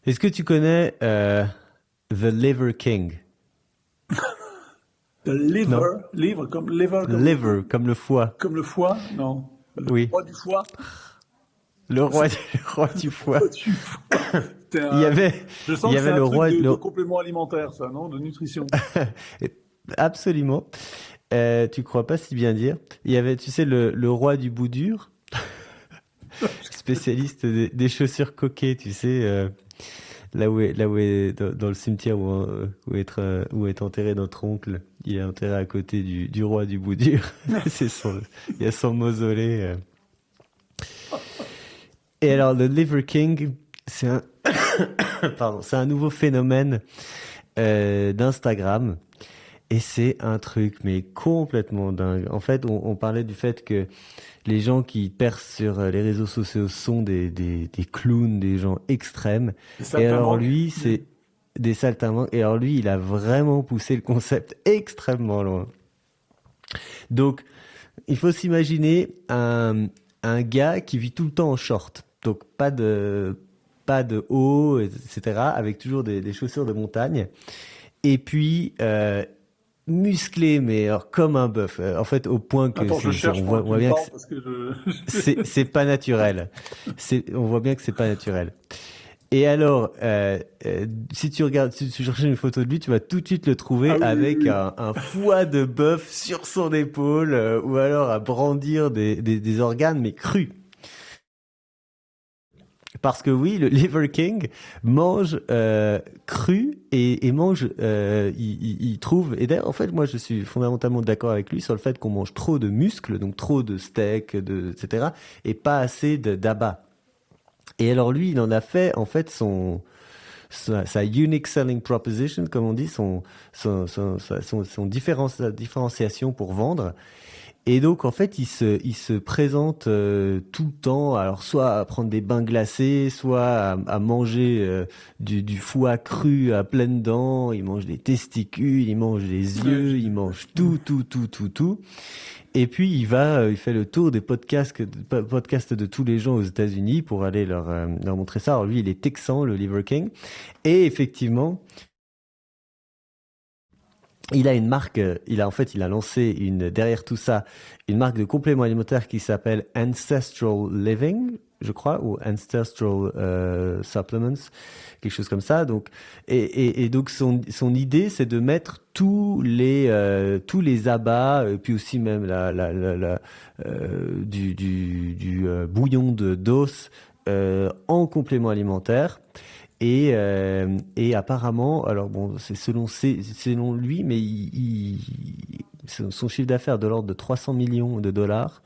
Est-ce que tu connais The Liver King? Le Non. liver Liver, comme le foie. comme le foie, non. Le Oui. roi du foie. Le roi, C'est le roi du le roi foie. du foie. C'est Il y un- avait, Je il sens y que c'est avait un le truc roi, de complément alimentaire, ça, non? De nutrition. absolument. Tu crois pas si bien dire. Il y avait, tu sais, le roi du bout dur, spécialiste des chaussures coquées, tu sais, là où est dans le cimetière où est enterré notre oncle. Il est enterré à côté du roi du bout dur. Il y a son mausolée. Et alors, le Liver King, c'est un, pardon, c'est un nouveau phénomène d'Instagram. Et c'est un truc, mais complètement dingue. En fait, on parlait du fait que les gens qui percent sur les réseaux sociaux sont des clowns, des gens extrêmes. C'est Et ça, alors manque. lui, c'est des saltimbanques. Et alors lui, il a vraiment poussé le concept extrêmement loin. Donc, il faut s'imaginer un gars qui vit tout le temps en short. Donc, pas de haut, etc. Avec toujours des chaussures de montagne. Et puis, musclé, mais alors, comme un bœuf. En fait, au point que Attends, je on cherche voit, pendant on que tu voit me bien que parles parce que je... c'est pas naturel. On voit bien que c'est pas naturel. Et alors, si tu regardes, si tu cherches une photo de lui, tu vas tout de suite le Ah trouver oui, oui, avec oui. un foie de bœuf sur son épaule, ou alors à brandir des organes, mais crus. Parce que oui, le Liver King mange cru et mange, il trouve. Et d'ailleurs, en fait, moi, je suis fondamentalement d'accord avec lui sur le fait qu'on mange trop de muscles, donc trop de steaks, etc., et pas assez d'abats. Et alors lui, il en a fait en fait sa unique selling proposition, comme on dit, sa différenciation pour vendre. Et donc, en fait, il se présente tout le temps, alors soit à prendre des bains glacés, soit à manger du foie cru à pleines dents, il mange des testicules, il mange des Ouais, yeux, j'ai il vu. mange tout, tout, tout, tout, tout. Et puis, il fait le tour des podcasts de tous les gens aux États-Unis pour aller leur montrer ça. Alors lui, il est texan, le Liver King. Et effectivement, il a une marque, il a lancé derrière tout ça, une marque de compléments alimentaires qui s'appelle Ancestral Living, je crois, ou Ancestral Supplements, quelque chose comme ça. Donc, et donc son idée, c'est de mettre tous les abats, puis aussi même du bouillon d'os en complément alimentaire. Et apparemment, alors bon, c'est selon lui, mais son chiffre d'affaires de l'ordre de 300 millions de dollars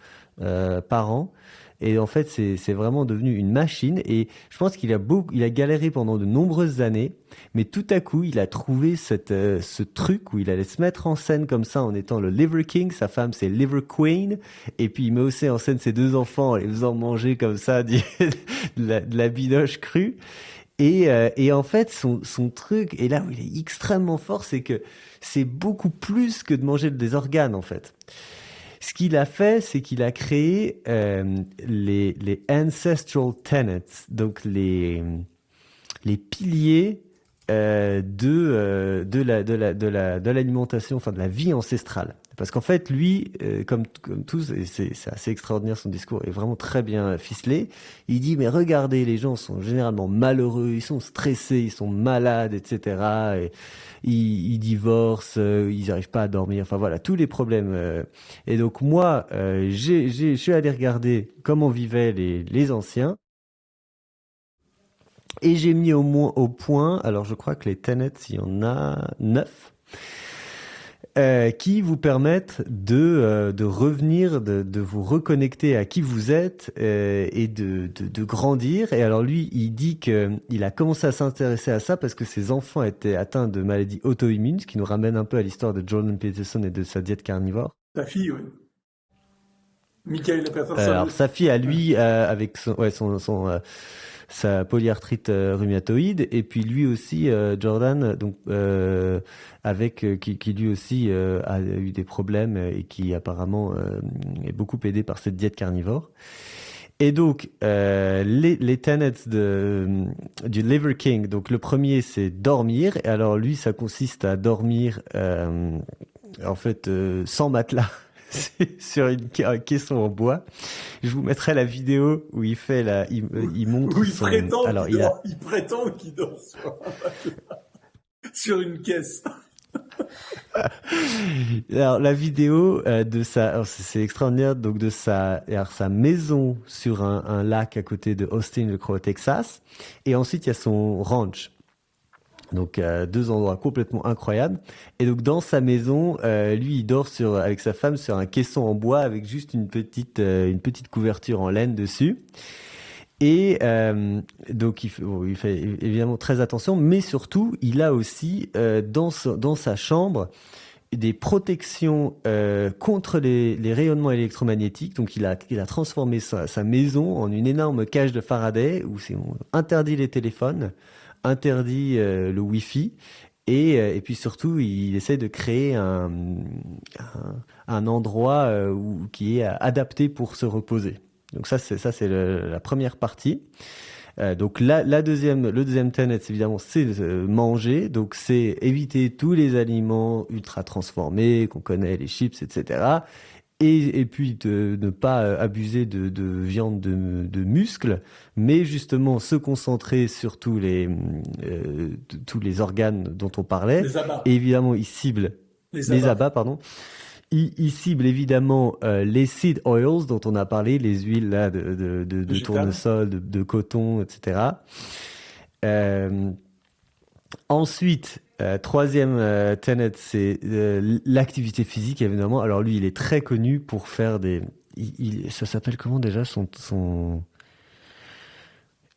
par an. Et en fait, c'est vraiment devenu une machine. Et je pense il a galéré pendant de nombreuses années, mais tout à coup, il a trouvé ce truc où il allait se mettre en scène comme ça en étant le Liver King. Sa femme, c'est Liver Queen. Et puis, il met aussi en scène ses deux enfants en les faisant manger comme ça de la binoche crue. Et en fait, son truc, et là où il est extrêmement fort, c'est que c'est beaucoup plus que de manger des organes, en fait. Ce qu'il a fait, c'est qu'il a créé les Ancestral Tenets, donc les piliers de l'alimentation, enfin de la vie ancestrale. Parce qu'en fait, lui, comme tous, et c'est assez extraordinaire, son discours est vraiment très bien ficelé. Il dit, mais regardez, les gens sont généralement malheureux, ils sont stressés, ils sont malades, etc. Et ils divorcent, ils n'arrivent pas à dormir, enfin voilà, tous les problèmes. Et donc moi, je suis allé regarder comment vivaient les anciens. Et j'ai mis au point, alors je crois que les tenets, il y en a 9, qui vous permettent de revenir, de vous reconnecter à qui vous êtes et de grandir. Et alors lui, il dit qu'il a commencé à s'intéresser à ça parce que ses enfants étaient atteints de maladies auto-immunes, ce qui nous ramène un peu à l'histoire de Jordan Peterson et de sa diète carnivore. Ta fille, oui. Michael Peterson. Alors sa fille à lui, avec sa polyarthrite rhumatoïde, et puis lui aussi, Jordan, donc qui lui aussi a eu des problèmes et qui apparemment est beaucoup aidé par cette diète carnivore. Et donc, les tenets du Liver King, donc le premier, c'est dormir. Et alors, lui, ça consiste à dormir, en fait, sans matelas. C'est sur un caisson en bois. Je vous mettrai la vidéo où il montre Où il son. prétend Alors, qu'il dort, il prétend qu'il dort sur une caisse. Alors, la vidéo alors, c'est extraordinaire, donc alors, sa maison sur un lac à côté de Austin, je crois, au Texas. Et ensuite, il y a son ranch. Donc, deux endroits complètement incroyables. Et donc, dans sa maison, lui, il dort avec sa femme sur un caisson en bois avec juste une petite couverture en laine dessus. Et donc, il fait évidemment très attention, mais surtout, il a aussi dans sa chambre des protections contre les rayonnements électromagnétiques. Donc, il a transformé sa maison en une énorme cage de Faraday où on interdit les téléphones, interdit le Wi-Fi. Et puis surtout, il essaie de créer un endroit qui est adapté pour se reposer. Donc ça, c'est la première partie. Donc le deuxième tenet, évidemment, c'est manger. Donc c'est éviter tous les aliments ultra transformés qu'on connaît, les chips, etc. Et puis de ne pas abuser de viande de muscles, mais justement se concentrer sur tous les organes dont on parlait. Les abats. Et évidemment, il cible les abats, pardon. Il cible évidemment les seed oils dont on a parlé, les huiles là, de tournesol, de coton, etc. Ensuite, troisième tenet, c'est l'activité physique, évidemment. Alors lui, il est très connu pour faire ça s'appelle comment déjà son...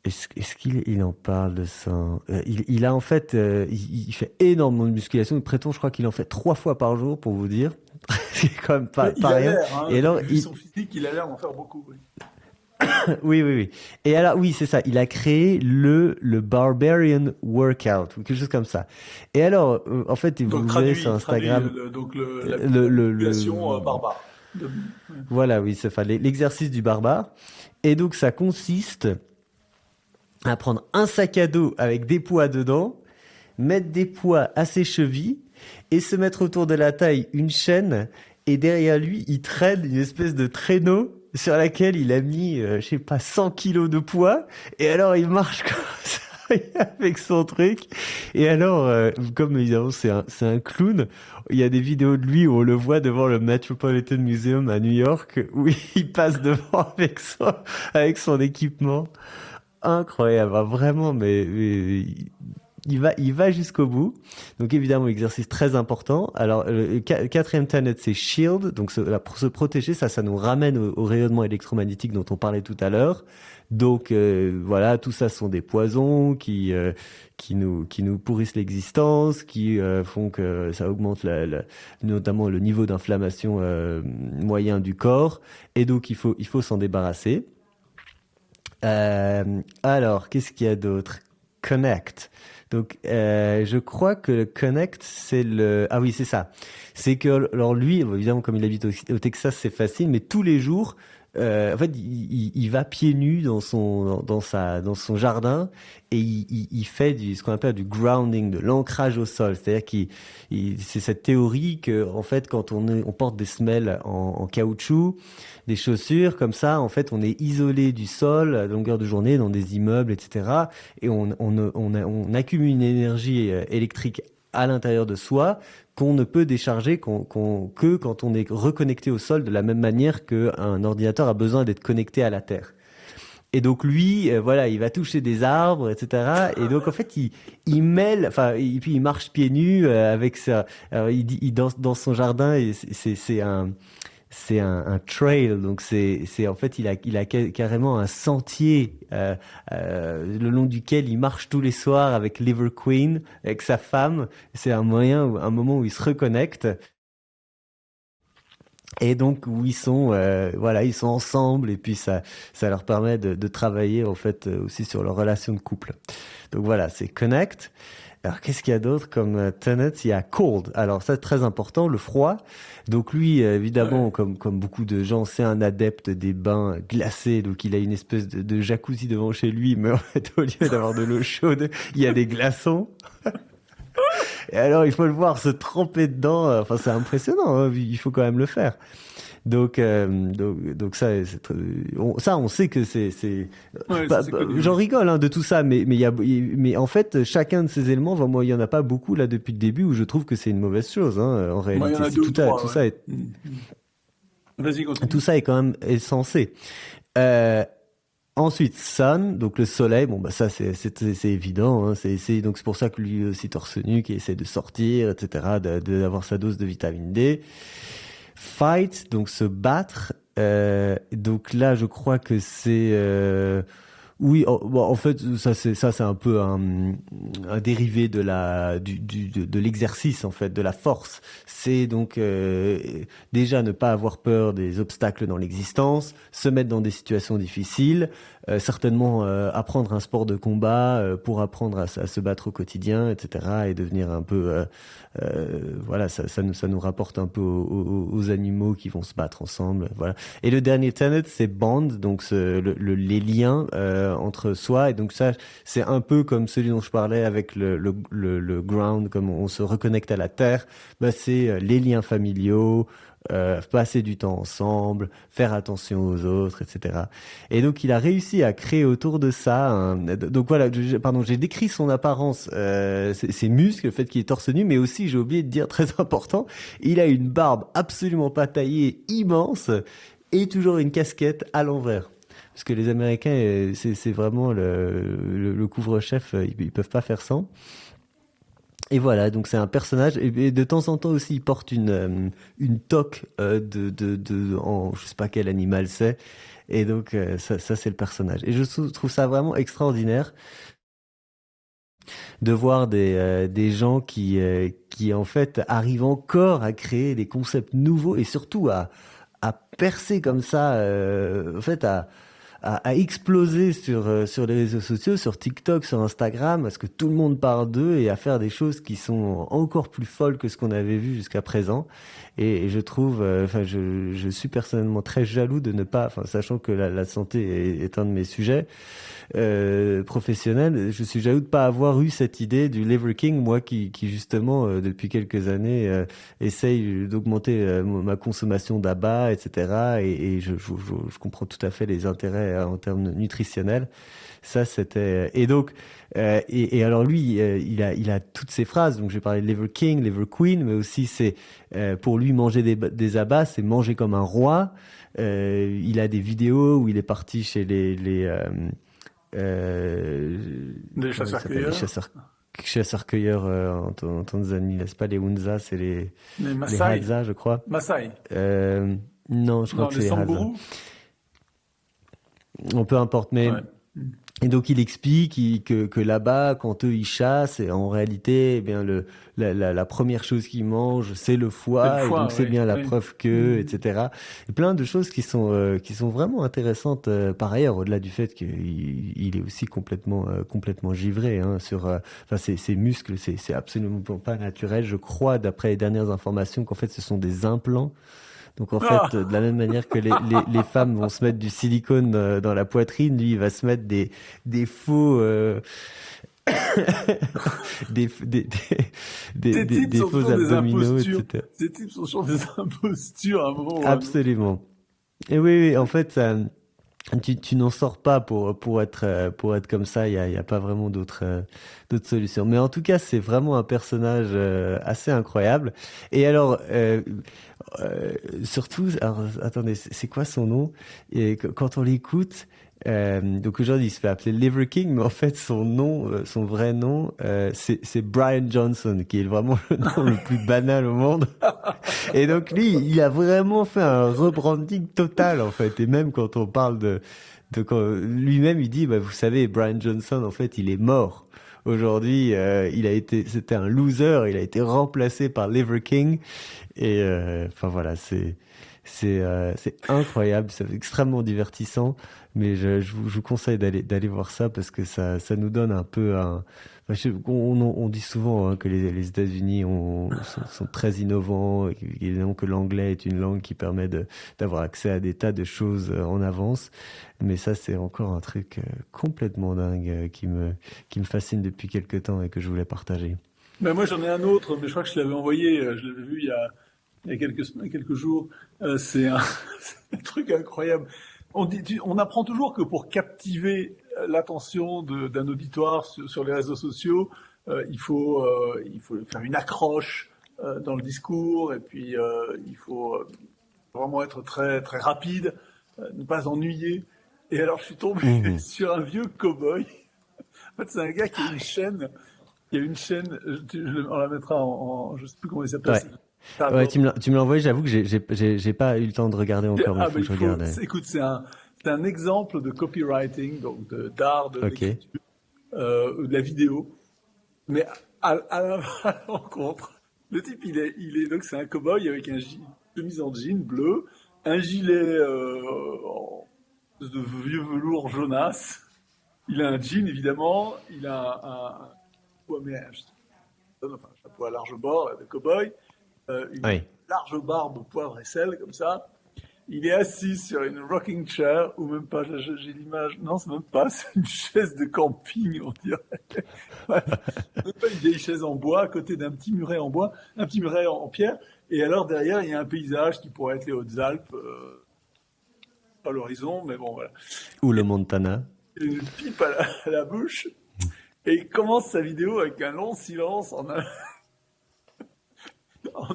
Est-ce qu'il en parle de ça? Il a en fait, il fait énormément de musculation. Il prétend, je crois qu'il en fait 3 fois par jour, pour vous dire. C'est quand même pas rien. Hein, et alors, vu son physique, il a l'air d'en faire beaucoup. Oui. Oui. Et alors, oui, c'est ça. Il a créé le Barbarian Workout, ou quelque chose comme ça. Et alors, en fait, vous verrez sur Instagram. La musculation barbare. Voilà, oui, c'est l'exercice du barbare. Et donc, ça consiste à prendre un sac à dos avec des poids dedans, mettre des poids à ses chevilles et se mettre autour de la taille une chaîne, et derrière lui, il traîne une espèce de traîneau sur laquelle il a mis, je sais pas, 100 kilos de poids, et alors il marche comme ça avec son truc. Et alors, comme évidemment c'est un clown, il y a des vidéos de lui où on le voit devant le Metropolitan Museum à New York, où il passe devant avec son équipement. Incroyable, vraiment, mais il va jusqu'au bout. Donc évidemment, exercice très important. Alors le quatrième tenet, c'est shield. Donc pour se protéger, ça nous ramène au rayonnement électromagnétique dont on parlait tout à l'heure. Donc voilà, tout ça sont des poisons qui nous pourrissent l'existence, qui font que ça augmente notamment le niveau d'inflammation moyen du corps. Et donc il faut s'en débarrasser. Alors, qu'est-ce qu'il y a d'autre? Connect. Donc, je crois que le Connect, c'est ah oui, c'est ça. C'est que, alors lui, évidemment, comme il habite au Texas, c'est facile, mais tous les jours, en fait, il va pieds nus dans son jardin, et il fait ce qu'on appelle du grounding, de l'ancrage au sol. C'est-à-dire c'est cette théorie que, en fait, quand on porte des semelles en caoutchouc, des chaussures comme ça, en fait, on est isolé du sol à longueur de journée dans des immeubles, etc. Et on accumule une énergie électrique à l'intérieur de soi qu'on ne peut décharger que quand on est reconnecté au sol, de la même manière qu'un ordinateur a besoin d'être connecté à la Terre. Et donc lui, voilà, il va toucher des arbres, etc. Et donc en fait, il mêle, enfin, et puis il marche pieds nus avec ça. Alors il danse dans son jardin, et c'est un trail, donc en fait il a carrément un sentier le long duquel il marche tous les soirs avec Liver Queen, avec sa femme. C'est un moment où il se reconnecte. Et donc où ils sont ensemble, et puis ça leur permet de travailler en fait aussi sur leur relation de couple. Donc voilà, c'est Connect. Alors, qu'est-ce qu'il y a d'autre comme Tenet? Il y a Cold. Alors, ça, c'est très important, le froid. Donc, lui, évidemment, Ouais. comme beaucoup de gens, c'est un adepte des bains glacés. Donc, il a une espèce de jacuzzi devant chez lui, mais en fait, au lieu d'avoir de l'eau chaude, il y a des glaçons. Et alors, il faut le voir se tremper dedans. Enfin, c'est impressionnant, hein. Il faut quand même le faire. Donc ça, on sait que c'est Ouais, ça c'est connu, j'en ouais. rigole hein, de tout ça, mais en fait, chacun de ces éléments, moi, il y en a pas beaucoup là depuis le début où je trouve que c'est une mauvaise chose. Hein, en Moi, il y en réalité, a deux ou tout trois, ouais. ça est Vas-y, tout continue. ça est quand même insensé. Euh, Ensuite, Sun, donc le soleil, bon bah ça c'est évident, hein, donc c'est pour ça que lui aussi torse nu, qui essaie de sortir, etc., d'avoir sa dose de vitamine D. Fight, donc se battre. Donc là, je crois que c'est oui. Bon, en fait, ça c'est un peu un dérivé de l'exercice en fait, de la force. C'est donc déjà ne pas avoir peur des obstacles dans l'existence, se mettre dans des situations difficiles, certainement apprendre un sport de combat pour apprendre à se battre au quotidien, etc. Et devenir un peu voilà, ça nous rapporte un peu aux animaux qui vont se battre ensemble, voilà. Et le dernier tenet, c'est bond, donc les liens entre soi. Et donc ça, c'est un peu comme celui dont je parlais avec le ground, comme on se reconnecte à la terre. Bah, c'est les liens familiaux, passer du temps ensemble, faire attention aux autres, etc. Et donc il a réussi à créer autour de ça. Donc voilà, pardon, j'ai décrit son apparence, ses muscles, le fait qu'il est torse nu, mais aussi j'ai oublié de dire très important, il a une barbe absolument pas taillée, immense, et toujours une casquette à l'envers. Parce que les Américains, c'est vraiment le couvre-chef, ils peuvent pas faire sans. Et voilà, donc c'est un personnage, et de temps en temps aussi, il porte une toque je sais pas quel animal c'est, et donc ça c'est le personnage. Et je trouve ça vraiment extraordinaire de voir des gens qui en fait arrivent encore à créer des concepts nouveaux et surtout à percer comme ça, en fait à exploser sur les réseaux sociaux, sur TikTok, sur Instagram, parce que tout le monde parle d'eux et à faire des choses qui sont encore plus folles que ce qu'on avait vu jusqu'à présent. Et je trouve, enfin, je suis personnellement très jaloux de ne pas, enfin, sachant que la santé est un de mes sujets professionnels, je suis jaloux de pas avoir eu cette idée du Liver King, moi qui justement depuis quelques années essaye d'augmenter ma consommation d'ABA, etc. Et je comprends tout à fait les intérêts en termes nutritionnels. Ça, c'était et donc et alors lui, il a toutes ces phrases. Donc j'ai parlé de Liver King, Liver Queen, mais aussi c'est pour lui manger des abats, c'est manger comme un roi. Il a des vidéos où il est parti chez euh, Des comment ils s'appellent, les chasseurs-cueilleurs. chasseurs-cueilleurs en Tanzanie, n'est-ce pas les Hunza, c'est Les les Maasai. Hadza, je crois. Maasai. Non, je crois Non, que les c'est les Hadza. Samburu. On peu importe, mais Ouais. et donc il explique que là-bas, quand eux ils chassent, et en réalité, eh bien la première chose qu'ils mangent, c'est le C'est le foie, et donc foie, c'est oui. bien la Oui. preuve que, etc. Et plein de choses qui sont vraiment intéressantes par ailleurs, au-delà du fait qu'il est aussi complètement givré hein, enfin ses muscles, c'est absolument pas naturel. Je crois, d'après les dernières informations, qu'en fait ce sont des implants. Donc en fait, de la Ah. même manière que les femmes vont se mettre du silicone dans la poitrine, lui il va se mettre des faux des, des, des, Ces types des sont faux toujours des abdominaux, impostures. etc. Ces types sont toujours des impostures à un moment ou à un autre. Absolument. Et oui, oui, en fait, tu n'en sors pas pour être comme ça. Il y a pas vraiment d'autres solutions. Mais en tout cas, c'est vraiment un personnage assez incroyable. Et alors, surtout, alors, attendez, c'est quoi son nom? Et quand on l'écoute, donc aujourd'hui il se fait appeler Liver King, mais en fait son nom, son vrai nom, c'est Brian Johnson, qui est vraiment le nom le plus banal au monde. Et donc lui, il a vraiment fait un rebranding total en fait. Et même quand on parle lui-même, il dit, bah, vous savez, Brian Johnson, en fait, il est mort. Aujourd'hui, c'était un loser. Il a été remplacé par Liver King. Et enfin voilà, c'est incroyable, c'est extrêmement divertissant. Mais je vous conseille d'aller voir ça parce que ça nous donne un peu On dit souvent que les États-Unis sont très innovants, et évidemment que l'anglais est une langue qui permet d'avoir accès à des tas de choses en avance. Mais ça, c'est encore un truc complètement dingue qui me fascine depuis quelque temps et que je voulais partager. Ben moi, j'en ai un autre, mais je crois que je l'avais envoyé, je l'avais vu il y a quelques semaines, quelques jours. C'est un, c'est un truc incroyable. On apprend toujours que pour captiver l'attention d'un auditoire sur les réseaux sociaux, il faut faire une accroche dans le discours, et puis il faut vraiment être très, très rapide, ne pas ennuyer. Et alors, je suis tombé Mhm. sur un vieux cow-boy. En fait, c'est un gars qui a une chaîne. Il y a une chaîne, on la mettra je sais plus comment il s'appelle. Ouais. Ouais, tu me l'as envoyé, j'avoue que j'ai pas eu le temps de regarder encore, mais il Ah faut ben que je regarde. écoute, c'est un exemple de copywriting, donc d'art de Ok. l'écriture, de la vidéo, mais à l'encontre. Le type, donc c'est un cow-boy avec chemise en jean bleu, un gilet de vieux velours jaunasse. Il a un jean évidemment, il a enfin, un chapeau à large bord là, de cow-boy, une Oui. large barbe poivre et sel comme ça. Il est assis sur une rocking chair, ou même pas, j'ai l'image, non, c'est même pas, c'est une chaise de camping, on dirait. Ouais, même pas une vieille chaise en bois, à côté d'un petit muret en bois, un petit muret en pierre, et alors derrière, il y a un paysage qui pourrait être les Hautes-Alpes, pas l'horizon, mais bon, voilà. Ou le Montana. Une pipe à la bouche, et il commence sa vidéo avec un long silence en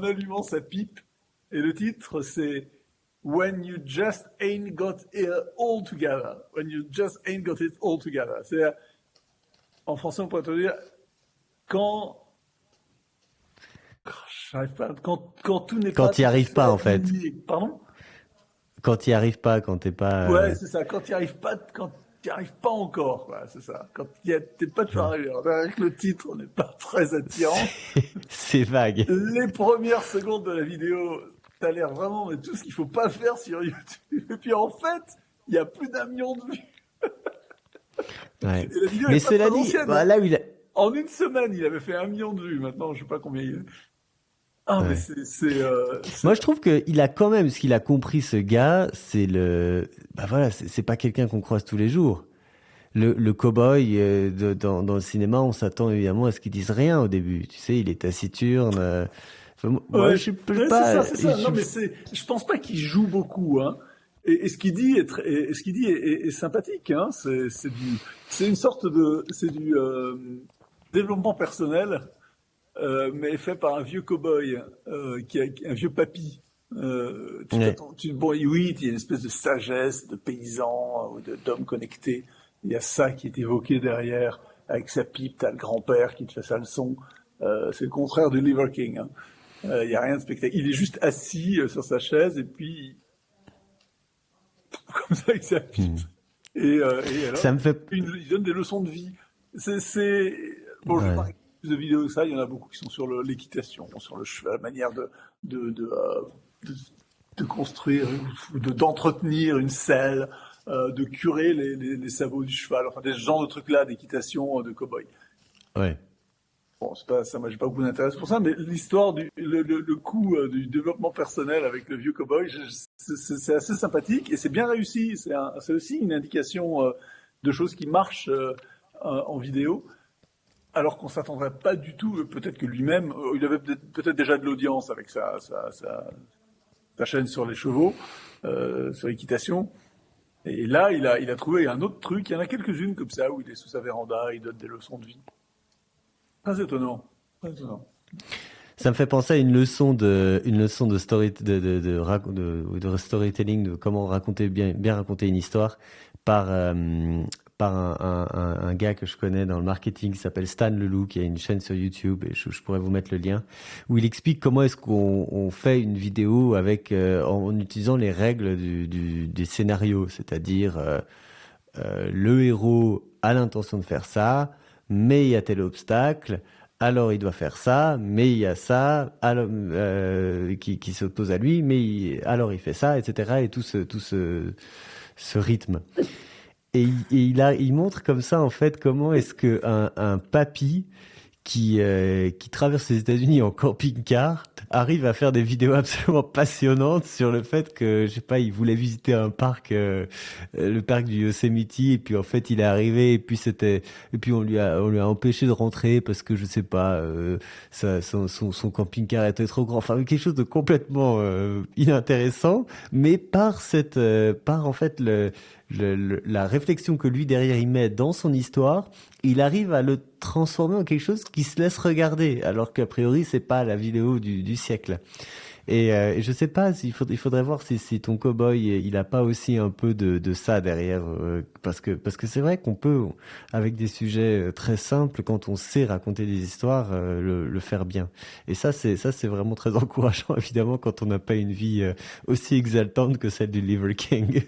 allumant sa pipe, et le titre, c'est When you just ain't got it all together. When you just ain't got it all together. C'est en français on pourrait te dire quand j'arrive pas quand tout n'est Quand pas tu tout n'y à arrives fait pas, en fait. aligné. Pardon? Quand tu n'y arrives pas, quand t'es pas. Ouais, c'est ça. Quand tu n'y arrives pas encore, quoi. C'est ça. T'es pas toujours arrivé. Alors, avec le titre n'est pas très attirant. C'est vague. Les premières secondes de la vidéo, t'as l'air vraiment de tout ce qu'il faut pas faire sur YouTube. Et puis en fait, il y a plus d'1 million de vues. Ouais. Et la vidéo Mais est pas cela très dit, ancienne, bah, hein. là où il a. En une semaine, il avait fait 1 million de vues. Maintenant, je sais pas combien il est. Ah, mais Ouais. c'est Moi, je trouve qu'il a quand même, ce qu'il a compris, ce gas, c'est bah voilà, c'est pas quelqu'un qu'on croise tous les jours. Le cow-boy dans le cinéma, on s'attend évidemment à ce qu'il dise rien au début. Tu sais, il est taciturne. Enfin, moi, ouais, je sais ouais, c'est pas. ça, c'est ça. Non, mais je pense pas qu'il joue beaucoup, hein. Et ce qu'il dit et ce qu'il dit est sympathique, hein. C'est une sorte c'est du développement personnel, mais fait par un vieux cow-boy, un vieux papy. Ouais. Bon, oui, il y a une espèce de sagesse de paysan, d'homme connecté. Il y a ça qui est évoqué derrière, avec sa pipe, t'as le grand-père qui te fait sa leçon. C'est le contraire du Liver King, hein. Il y a rien de spectaculaire. Il est juste assis sur sa chaise et puis comme ça avec sa pipe. Hmm. Et alors, Ça me fait. il donne des leçons de vie. C'est bon, je vais pas Ouais. regarder plus de vidéos que ça. Il y en a beaucoup qui sont sur l'équitation, sur le cheval, la manière de, de, euh, de, de construire, d'entretenir une selle, de curer les sabots du cheval. Enfin, des genres de trucs là d'équitation, de cow-boy. Ouais. Bon, c'est pas ça, moi j'ai pas beaucoup d'intérêt pour ça, mais l'histoire le coup du développement personnel avec le vieux cowboy, c'est assez sympathique et c'est bien réussi. C'est aussi une indication de choses qui marchent en vidéo, alors qu'on s'attendrait pas du tout. Peut-être que lui-même, il avait peut-être déjà de l'audience avec sa chaîne sur les chevaux, sur l'équitation. Et là, il a trouvé un autre truc. Il y en a quelques-unes comme ça où il est sous sa véranda, il donne des leçons de vie. Très étonnant. Très étonnant. Ça me fait penser à une leçon de de storytelling, de comment raconter bien raconter une histoire par par un gars que je connais dans le marketing qui s'appelle Stan Leloup, qui a une chaîne sur YouTube et je pourrais vous mettre le lien où il explique comment est-ce qu'on fait une vidéo avec en utilisant les règles des scénarios, c'est-à-dire le héros a l'intention de faire ça, mais il y a tel obstacle, alors il doit faire ça, mais il y a ça, alors, qui s'oppose à lui, alors il fait ça, etc. Et tout ce rythme. il montre comme ça en fait comment est-ce que un papy qui traverse les États-Unis en camping-car arrive à faire des vidéos absolument passionnantes sur le fait que, je sais pas, il voulait visiter un parc, le parc du Yosemite, et puis en fait il est arrivé, et puis on lui a empêché de rentrer parce que je sais pas, son camping-car était trop grand. Enfin, quelque chose de complètement inintéressant, mais par en fait la réflexion que lui derrière il met dans son histoire, il arrive à le transformer en quelque chose qui se laisse regarder, alors qu'a priori c'est pas la vidéo du siècle. Et je sais pas, il faudrait voir si ton cowboy il a pas aussi un peu de ça derrière, parce que c'est vrai qu'on peut, avec des sujets très simples, quand on sait raconter des histoires, le faire bien. Et ça c'est vraiment très encourageant évidemment quand on n'a pas une vie aussi exaltante que celle du Liver King.